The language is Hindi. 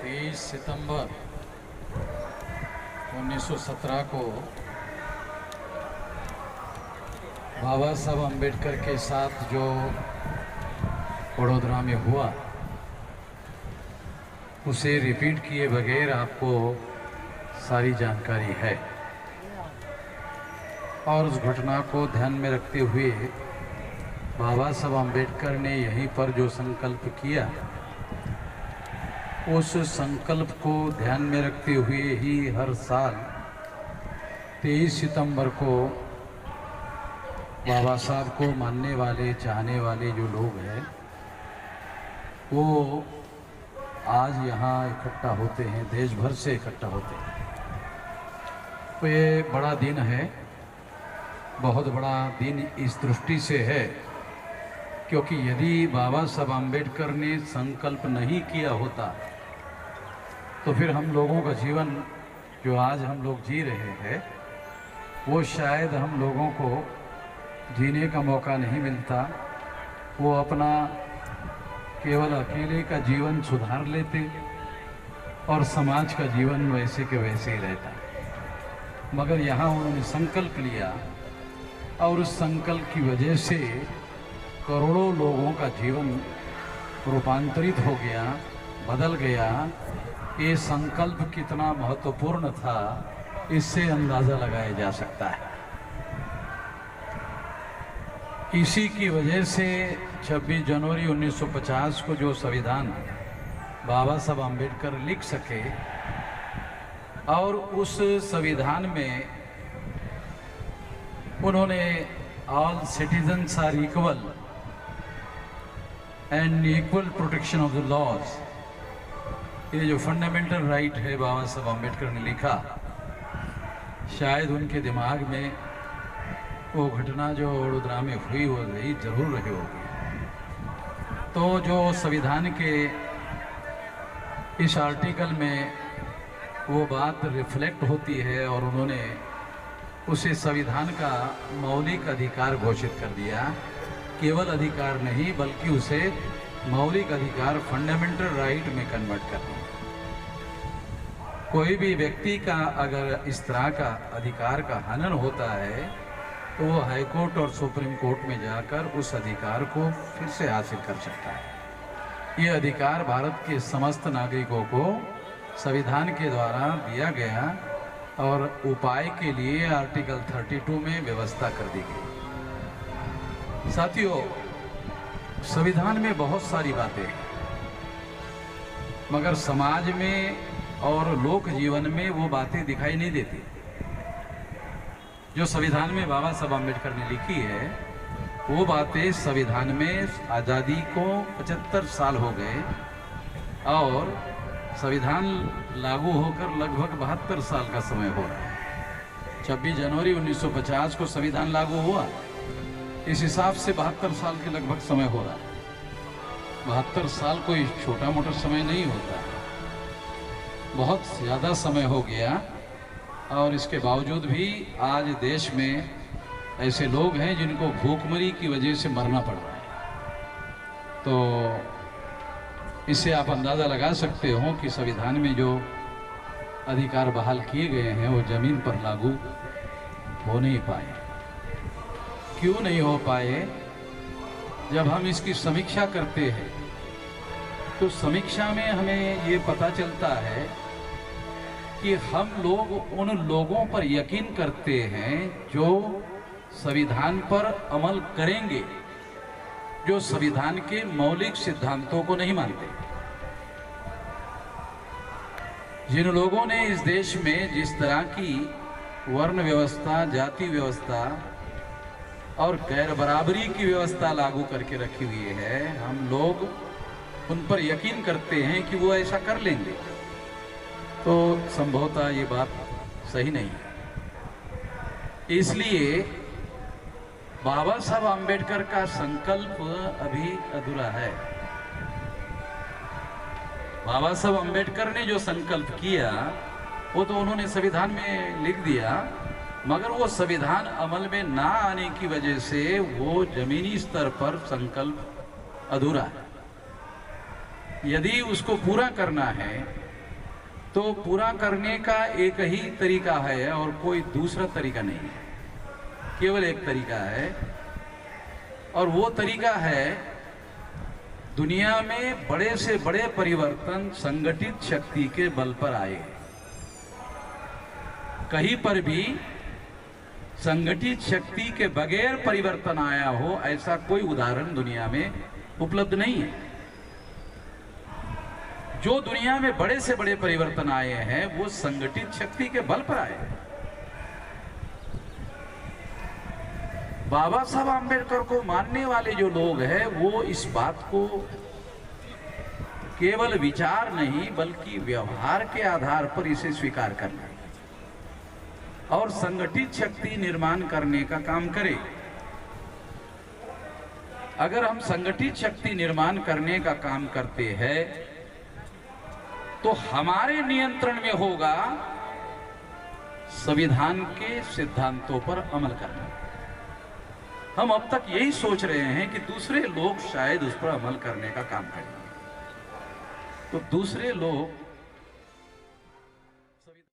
23 सितंबर 1917 को बाबा साहब अम्बेडकर के साथ जो वडोदरा में हुआ उसे रिपीट किए बगैर आपको सारी जानकारी है। और उस घटना को ध्यान में रखते हुए बाबा साहब अम्बेडकर ने यहीं पर जो संकल्प किया, उस संकल्प को ध्यान में रखते हुए ही हर साल 23 सितंबर को बाबा साहब को मानने वाले, चाहने वाले जो लोग हैं वो आज यहाँ इकट्ठा होते हैं, देश भर से इकट्ठा होते हैं। तो ये बड़ा दिन है, बहुत बड़ा दिन इस दृष्टि से है क्योंकि यदि बाबा साहब अम्बेडकर ने संकल्प नहीं किया होता तो फिर हम लोगों का जीवन जो आज हम लोग जी रहे हैं वो शायद हम लोगों को जीने का मौका नहीं मिलता। वो अपना केवल अकेले का जीवन सुधार लेते और समाज का जीवन वैसे के वैसे ही रहता। मगर यहाँ उन्होंने संकल्प लिया और उस संकल्प की वजह से करोड़ों लोगों का जीवन रूपांतरित हो गया, बदल गया। ये संकल्प कितना महत्वपूर्ण था इससे अंदाज़ा लगाया जा सकता है। इसी की वजह से 26 जनवरी 1950 को जो संविधान बाबा साहब अम्बेडकर लिख सके और उस संविधान में उन्होंने all citizens are equal and equal protection of the laws, ये जो फंडामेंटल राइट है बाबा साहब अम्बेडकर ने लिखा, शायद उनके दिमाग में वो घटना जो वडोदरा में हुई हो गई जरूर रही होगी। तो जो संविधान के इस आर्टिकल में वो बात रिफ्लेक्ट होती है और उन्होंने उसे संविधान का मौलिक अधिकार घोषित कर दिया। केवल अधिकार नहीं बल्कि उसे मौलिक अधिकार, फंडामेंटल राइट में कन्वर्ट कर दिया। कोई भी व्यक्ति का अगर इस तरह का अधिकार का हनन होता है तो वो हाई कोर्ट और सुप्रीम कोर्ट में जाकर उस अधिकार को फिर से हासिल कर सकता है। ये अधिकार भारत के समस्त नागरिकों को संविधान के द्वारा दिया गया और उपाय के लिए आर्टिकल 32 में व्यवस्था कर दी गई। साथियों, संविधान में बहुत सारी बातें हैं मगर समाज में और लोक जीवन में वो बातें दिखाई नहीं देती। जो संविधान में बाबा साहब अम्बेडकर ने लिखी है वो बातें संविधान में आज़ादी को 75 साल हो गए और संविधान लागू होकर लगभग 72 साल का समय हो रहा है। 26 जनवरी 1950 को संविधान लागू हुआ, इस हिसाब से 72 साल के लगभग समय हो रहा है। 72 साल कोई छोटा मोटा समय नहीं होता, बहुत ज़्यादा समय हो गया। और इसके बावजूद भी आज देश में ऐसे लोग हैं जिनको भूखमरी की वजह से मरना पड़ रहा है। तो इससे आप अंदाज़ा लगा सकते हो कि संविधान में जो अधिकार बहाल किए गए हैं वो ज़मीन पर लागू हो नहीं पाए। क्यों नहीं हो पाए? जब हम इसकी समीक्षा करते हैं तो समीक्षा में हमें ये पता चलता है कि हम लोग उन लोगों पर यकीन करते हैं जो संविधान पर अमल करेंगे, जो संविधान के मौलिक सिद्धांतों को नहीं मानते। जिन लोगों ने इस देश में जिस तरह की वर्ण व्यवस्था, जाति व्यवस्था और गैर बराबरी की व्यवस्था लागू करके रखी हुई है, हम लोग उन पर यकीन करते हैं कि वो ऐसा कर लेंगे। तो संभवतः ये बात सही नहीं है। इसलिए बाबा साहब अम्बेडकर का संकल्प अभी अधूरा है। बाबा साहब अम्बेडकर ने जो संकल्प किया वो तो उन्होंने संविधान में लिख दिया, मगर वो संविधान अमल में ना आने की वजह से वो जमीनी स्तर पर संकल्प अधूरा है। यदि उसको पूरा करना है तो पूरा करने का एक ही तरीका है और कोई दूसरा तरीका नहीं है, केवल एक तरीका है। और वो तरीका है, दुनिया में बड़े से बड़े परिवर्तन संगठित शक्ति के बल पर आए। कहीं पर भी संगठित शक्ति के बगैर परिवर्तन आया हो ऐसा कोई उदाहरण दुनिया में उपलब्ध नहीं है। जो दुनिया में बड़े से बड़े परिवर्तन आए हैं वो संगठित शक्ति के बल पर आए हैं। बाबा साहब आम्बेडकर को मानने वाले जो लोग हैं वो इस बात को केवल विचार नहीं बल्कि व्यवहार के आधार पर इसे स्वीकार करना और संगठित शक्ति निर्माण करने का काम करें। अगर हम संगठित शक्ति निर्माण करने का काम करते हैं तो हमारे नियंत्रण में होगा संविधान के सिद्धांतों पर अमल करना। हम अब तक यही सोच रहे हैं कि दूसरे लोग शायद उस पर अमल करने का काम करेंगे, तो दूसरे लोग